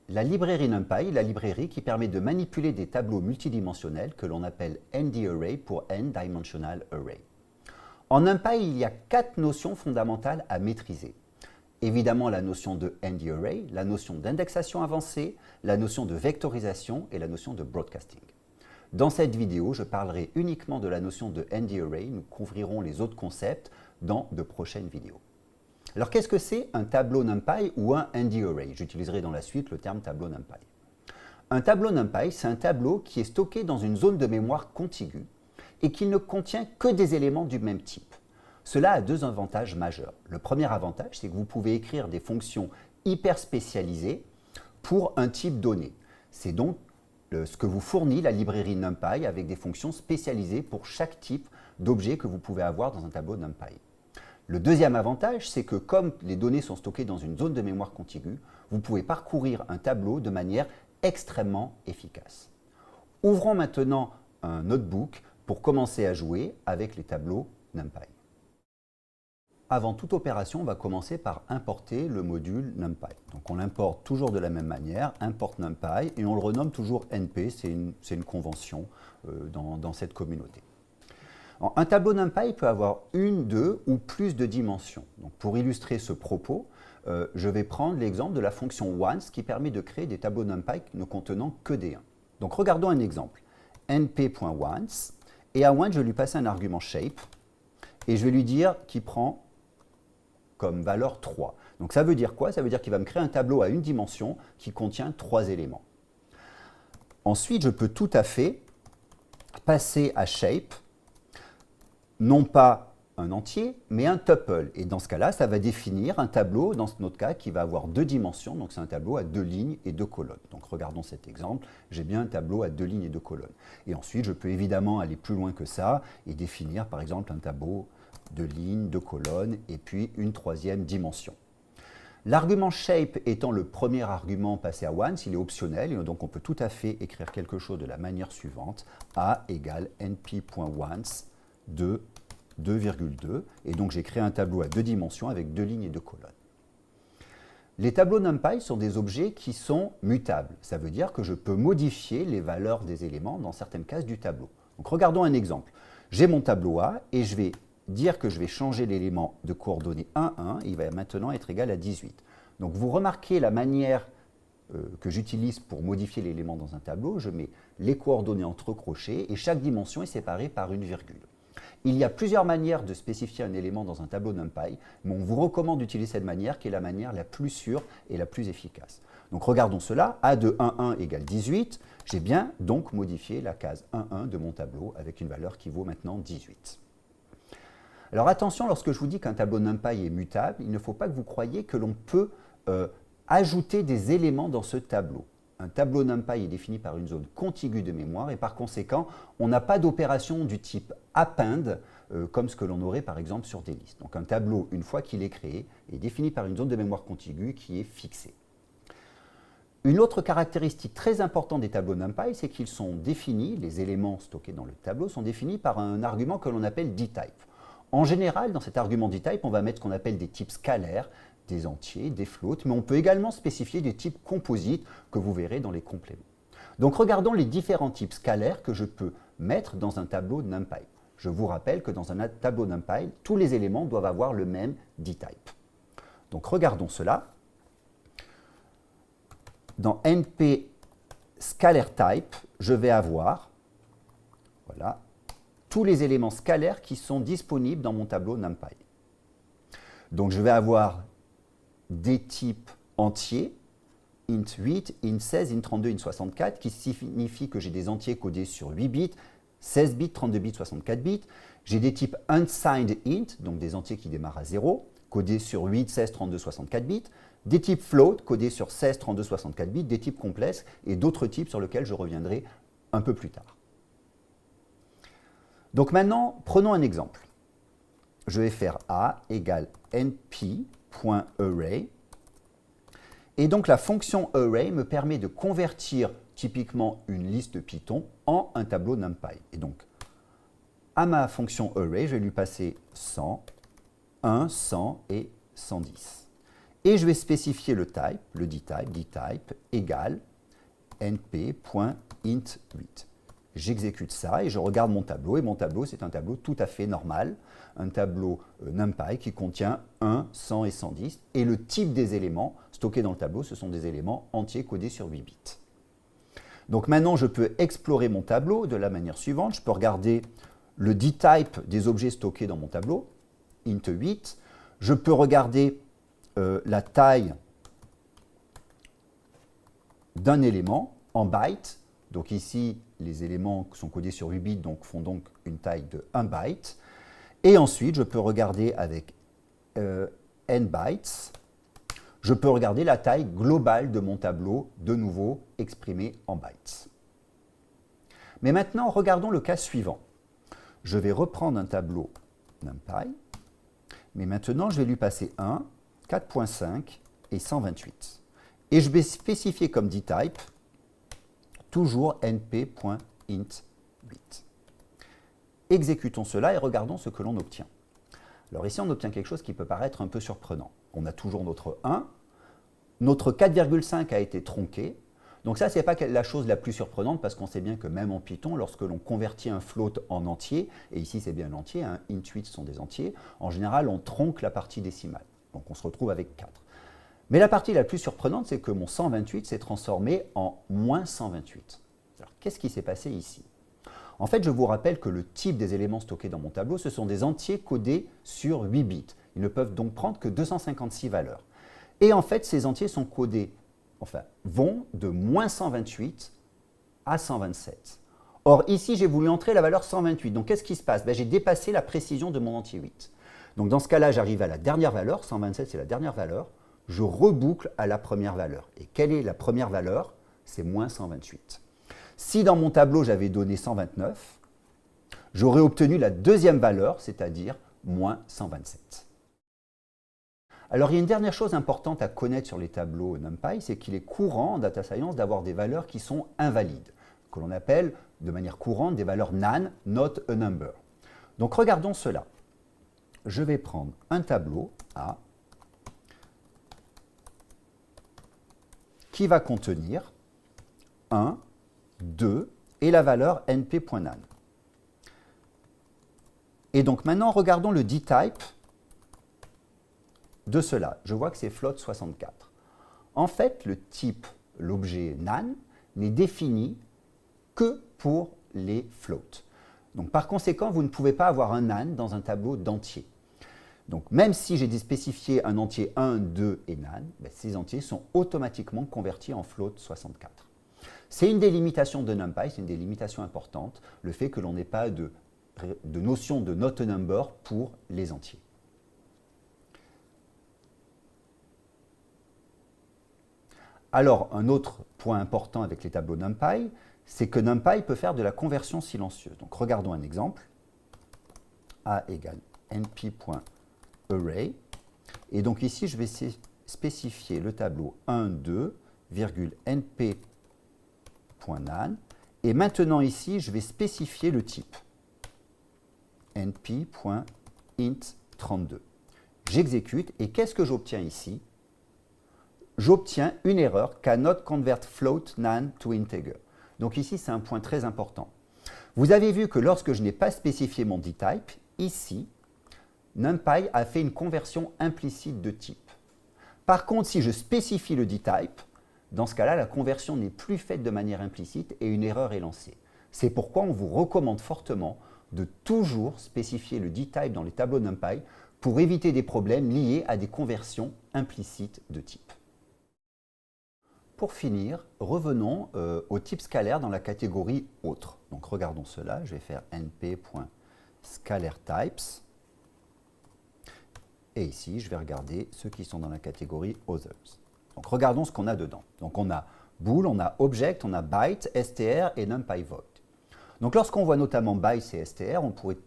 la librairie NumPy est la librairie qui permet de manipuler des tableaux multidimensionnels que l'on appelle ND-Array pour N-Dimensional Array. En NumPy, il y a 4 notions fondamentales à maîtriser. Évidemment, la notion de ND-Array, la notion d'indexation avancée, la notion de vectorisation et la notion de broadcasting. Dans cette vidéo, je parlerai uniquement de la notion de ND-Array. Nous couvrirons les autres concepts dans de prochaines vidéos. Alors, qu'est-ce que c'est un tableau NumPy ou un ND-Array? J'utiliserai dans la suite le terme tableau NumPy. Un tableau NumPy, c'est un tableau qui est stocké dans une zone de mémoire contiguë et qui ne contient que des éléments du même type. Cela a 2 avantages majeurs. Le premier avantage, c'est que vous pouvez écrire des fonctions hyper spécialisées pour un type donné. C'est donc ce que vous fournit la librairie NumPy avec des fonctions spécialisées pour chaque type d'objet que vous pouvez avoir dans un tableau NumPy. Le deuxième avantage, c'est que comme les données sont stockées dans une zone de mémoire contiguë, vous pouvez parcourir un tableau de manière extrêmement efficace. Ouvrons maintenant un notebook pour commencer à jouer avec les tableaux NumPy. Avant toute opération, on va commencer par importer le module NumPy. Donc on l'importe toujours de la même manière, import NumPy, et on le renomme toujours NP, c'est une convention dans cette communauté. Alors, un tableau NumPy peut avoir une, 2 ou plus de dimensions. Donc, pour illustrer ce propos, je vais prendre l'exemple de la fonction once qui permet de créer des tableaux NumPy ne contenant que des 1. Donc regardons un exemple. np.once, et à once je vais lui passer un argument shape, et je vais lui dire qu'il prend comme valeur 3. Donc ça veut dire quoi? Ça veut dire qu'il va me créer un tableau à une dimension qui contient 3 éléments. Ensuite, je peux tout à fait passer à shape, non pas un entier, mais un tuple. Et dans ce cas-là, ça va définir un tableau, dans notre cas, qui va avoir 2 dimensions. Donc c'est un tableau à 2 lignes et 2 colonnes. Donc regardons cet exemple. J'ai bien un tableau à 2 lignes et 2 colonnes. Et ensuite, je peux évidemment aller plus loin que ça et définir, par exemple, un tableau de lignes, de colonnes, et puis une 3e dimension. L'argument shape étant le premier argument passé à once, il est optionnel, et donc on peut tout à fait écrire quelque chose de la manière suivante, a égale np.once de 2,2, et donc j'ai créé un tableau à 2 dimensions avec 2 lignes et 2 colonnes. Les tableaux NumPy sont des objets qui sont mutables, ça veut dire que je peux modifier les valeurs des éléments dans certaines cases du tableau. Donc regardons un exemple. J'ai mon tableau A, et je vais dire que je vais changer l'élément de coordonnées 1, 1, il va maintenant être égal à 18. Donc vous remarquez la manière que j'utilise pour modifier l'élément dans un tableau, je mets les coordonnées entre crochets et chaque dimension est séparée par une virgule. Il y a plusieurs manières de spécifier un élément dans un tableau NumPy, mais on vous recommande d'utiliser cette manière qui est la manière la plus sûre et la plus efficace. Donc regardons cela, A de 1, 1 égale 18, j'ai bien donc modifié la case 1, 1 de mon tableau avec une valeur qui vaut maintenant 18. Alors attention, lorsque je vous dis qu'un tableau NumPy est mutable, il ne faut pas que vous croyiez que l'on peut ajouter des éléments dans ce tableau. Un tableau NumPy est défini par une zone contiguë de mémoire et par conséquent, on n'a pas d'opération du type append comme ce que l'on aurait par exemple sur des listes. Donc un tableau, une fois qu'il est créé, est défini par une zone de mémoire contiguë qui est fixée. Une autre caractéristique très importante des tableaux NumPy, c'est qu'ils sont définis, les éléments stockés dans le tableau sont définis par un argument que l'on appelle dtype. En général, dans cet argument dtype, on va mettre ce qu'on appelle des types scalaires, des entiers, des floats, mais on peut également spécifier des types composites que vous verrez dans les compléments. Donc regardons les différents types scalaires que je peux mettre dans un tableau NumPy. Je vous rappelle que dans un tableau NumPy, tous les éléments doivent avoir le même dtype. Donc regardons cela. Dans np scalar type, je vais avoir, voilà, tous les éléments scalaires qui sont disponibles dans mon tableau NumPy. Donc je vais avoir des types entiers, int 8, int 16, int 32, int 64, qui signifie que j'ai des entiers codés sur 8 bits, 16 bits, 32 bits, 64 bits. J'ai des types unsigned int, donc des entiers qui démarrent à 0, codés sur 8, 16, 32, 64 bits. Des types float, codés sur 16, 32, 64 bits, des types complexes et d'autres types sur lesquels je reviendrai un peu plus tard. Donc maintenant, prenons un exemple. Je vais faire A égale np.array. Et donc la fonction array me permet de convertir typiquement une liste Python en un tableau NumPy. Et donc, à ma fonction array, je vais lui passer 100, 1, 100 et 110. Et je vais spécifier le type, le dtype égale np.int8. J'exécute ça et je regarde mon tableau. Et mon tableau, c'est un tableau tout à fait normal, un tableau NumPy qui contient 1, 100 et 110. Et le type des éléments stockés dans le tableau, ce sont des éléments entiers codés sur 8 bits. Donc maintenant, je peux explorer mon tableau de la manière suivante. Je peux regarder le dtype des objets stockés dans mon tableau, int8. Je peux regarder la taille d'un élément en bytes. Donc ici, les éléments sont codés sur 8 bits, donc font donc une taille de 1 byte. Et ensuite, je peux regarder avec n bytes, je peux regarder la taille globale de mon tableau, de nouveau exprimée en bytes. Mais maintenant, regardons le cas suivant. Je vais reprendre un tableau NumPy, mais maintenant, je vais lui passer 1, 4.5 et 128. Et je vais spécifier comme dtype toujours np.int8. Exécutons cela et regardons ce que l'on obtient. Alors ici, on obtient quelque chose qui peut paraître un peu surprenant. On a toujours notre 1, notre 4,5 a été tronqué. Donc ça, ce n'est pas la chose la plus surprenante parce qu'on sait bien que même en Python, lorsque l'on convertit un float en entier, et ici c'est bien un entier, hein, int8 sont des entiers, en général on tronque la partie décimale. Donc on se retrouve avec 4. Mais la partie la plus surprenante, c'est que mon 128 s'est transformé en moins 128. Alors, qu'est-ce qui s'est passé ici? En fait, je vous rappelle que le type des éléments stockés dans mon tableau, ce sont des entiers codés sur 8 bits. Ils ne peuvent donc prendre que 256 valeurs. Et en fait, ces entiers sont codés, vont de moins 128 à 127. Or, ici, j'ai voulu entrer la valeur 128. Donc, qu'est-ce qui se passe? J'ai dépassé la précision de mon entier 8. Donc, dans ce cas-là, j'arrive à la dernière valeur. 127, c'est la dernière valeur. Je reboucle à la première valeur. Et quelle est la première valeur? C'est moins 128. Si dans mon tableau, j'avais donné 129, j'aurais obtenu la deuxième valeur, c'est-à-dire moins 127. Alors, il y a une dernière chose importante à connaître sur les tableaux NumPy, c'est qu'il est courant en data science d'avoir des valeurs qui sont invalides, que l'on appelle de manière courante des valeurs NaN, not a number. Donc, regardons cela. Je vais prendre un tableau A qui va contenir 1, 2 et la valeur np.nan. Et donc maintenant, regardons le dtype de cela. Je vois que c'est float64. En fait, le type, l'objet nan, n'est défini que pour les floats. Donc par conséquent, vous ne pouvez pas avoir un nan dans un tableau d'entiers. Donc même si j'ai spécifié un entier 1, 2 et nan, ces entiers sont automatiquement convertis en float64. C'est une des limitations de NumPy, c'est une des limitations importantes, le fait que l'on n'ait pas de notion de not a number pour les entiers. Alors, un autre point important avec les tableaux NumPy, c'est que NumPy peut faire de la conversion silencieuse. Donc, regardons un exemple. A égale np.array. Et donc ici, je vais spécifier le tableau 1, 2, np.nan. Et maintenant ici, je vais spécifier le type np.int32. J'exécute et qu'est-ce que j'obtiens ici? J'obtiens une erreur cannot convert float nan to integer. Donc ici, c'est un point très important. Vous avez vu que lorsque je n'ai pas spécifié mon dtype, ici, NumPy a fait une conversion implicite de type. Par contre, si je spécifie le dtype, dans ce cas-là, la conversion n'est plus faite de manière implicite et une erreur est lancée. C'est pourquoi on vous recommande fortement de toujours spécifier le dtype dans les tableaux NumPy pour éviter des problèmes liés à des conversions implicites de type. Pour finir, revenons au type scalaire dans la catégorie autre. Donc regardons cela, je vais faire np.scalareTypes. Et ici, je vais regarder ceux qui sont dans la catégorie Others. Donc regardons ce qu'on a dedans. Donc on a bool, on a object, on a byte, str et numpy void. Donc lorsqu'on voit notamment bytes et str, on pourrait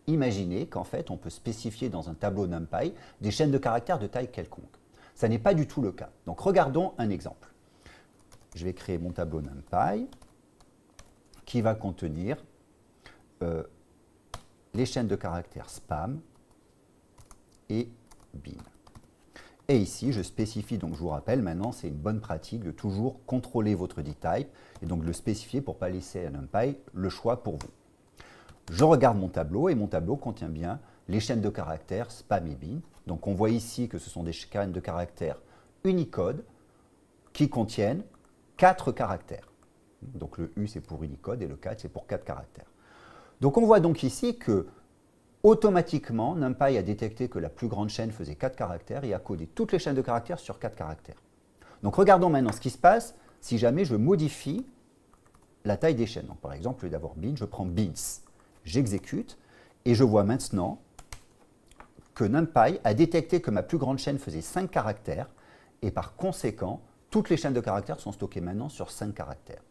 imaginer qu'en fait, on peut spécifier dans un tableau NumPy des chaînes de caractères de taille quelconque. Ça n'est pas du tout le cas. Donc regardons un exemple. Je vais créer mon tableau NumPy qui va contenir les chaînes de caractères spam et bin. Et ici, je spécifie, donc je vous rappelle, maintenant, c'est une bonne pratique de toujours contrôler votre dtype et donc de le spécifier pour ne pas laisser à NumPy le choix pour vous. Je regarde mon tableau et mon tableau contient bien les chaînes de caractères spam et bin. Donc on voit ici que ce sont des chaînes de caractères Unicode qui contiennent 4 caractères. Donc le U c'est pour Unicode et le 4 c'est pour 4 caractères. Donc on voit donc ici que automatiquement NumPy a détecté que la plus grande chaîne faisait 4 caractères et a codé toutes les chaînes de caractères sur 4 caractères. Donc regardons maintenant ce qui se passe si jamais je modifie la taille des chaînes. Donc par exemple, au lieu d'avoir bin, je prends bins. J'exécute et je vois maintenant que NumPy a détecté que ma plus grande chaîne faisait 5 caractères et par conséquent, toutes les chaînes de caractères sont stockées maintenant sur 5 caractères.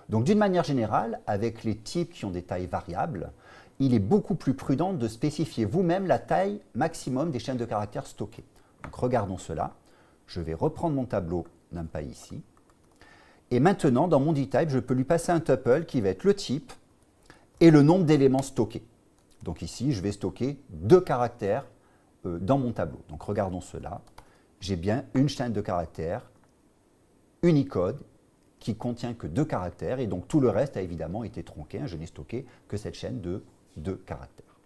Donc d'une manière générale, avec les types qui ont des tailles variables, il est beaucoup plus prudent de spécifier vous-même la taille maximum des chaînes de caractères stockées. Donc regardons cela. Je vais reprendre mon tableau NumPy ici. Et maintenant, dans mon dtype, je peux lui passer un tuple qui va être le type et le nombre d'éléments stockés. Donc ici, je vais stocker 2 caractères dans mon tableau. Donc regardons cela. J'ai bien une chaîne de caractères Unicode qui contient que 2 caractères et donc tout le reste a évidemment été tronqué. Je n'ai stocké que cette chaîne de 2 caractères.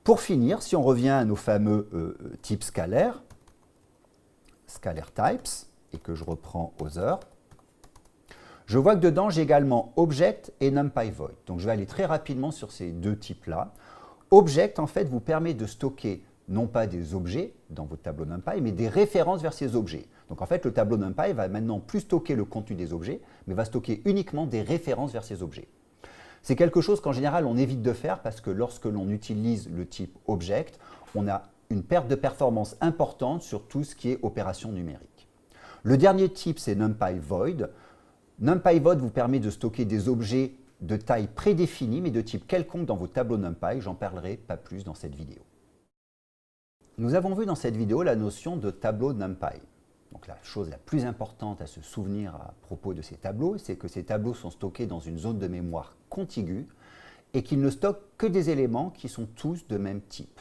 Pour finir, si on revient à nos fameux types scalaires, scalar types, et que je reprends Other, je vois que dedans, j'ai également Object et NumPy Void. Donc, je vais aller très rapidement sur ces deux types-là. Object, en fait, vous permet de stocker non pas des objets dans votre tableau NumPy, mais des références vers ces objets. Donc, en fait, le tableau NumPy va maintenant plus stocker le contenu des objets, mais va stocker uniquement des références vers ces objets. C'est quelque chose qu'en général, on évite de faire parce que lorsque l'on utilise le type Object, on a une perte de performance importante sur tout ce qui est opération numérique. Le dernier type, c'est NumPy Void. NumPy Void vous permet de stocker des objets de taille prédéfinie, mais de type quelconque dans vos tableaux NumPy. J'en parlerai pas plus dans cette vidéo. Nous avons vu dans cette vidéo la notion de tableau NumPy. Donc la chose la plus importante à se souvenir à propos de ces tableaux, c'est que ces tableaux sont stockés dans une zone de mémoire contiguë et qu'ils ne stockent que des éléments qui sont tous de même type.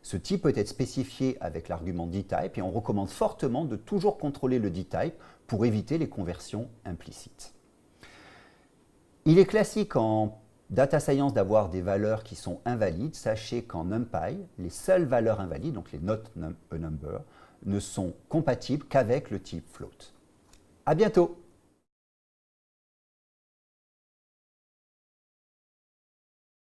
Ce type peut être spécifié avec l'argument dtype et on recommande fortement de toujours contrôler le dtype pour éviter les conversions implicites. Il est classique en data science d'avoir des valeurs qui sont invalides. Sachez qu'en NumPy, les seules valeurs invalides, donc les not a number, ne sont compatibles qu'avec le type float. À bientôt!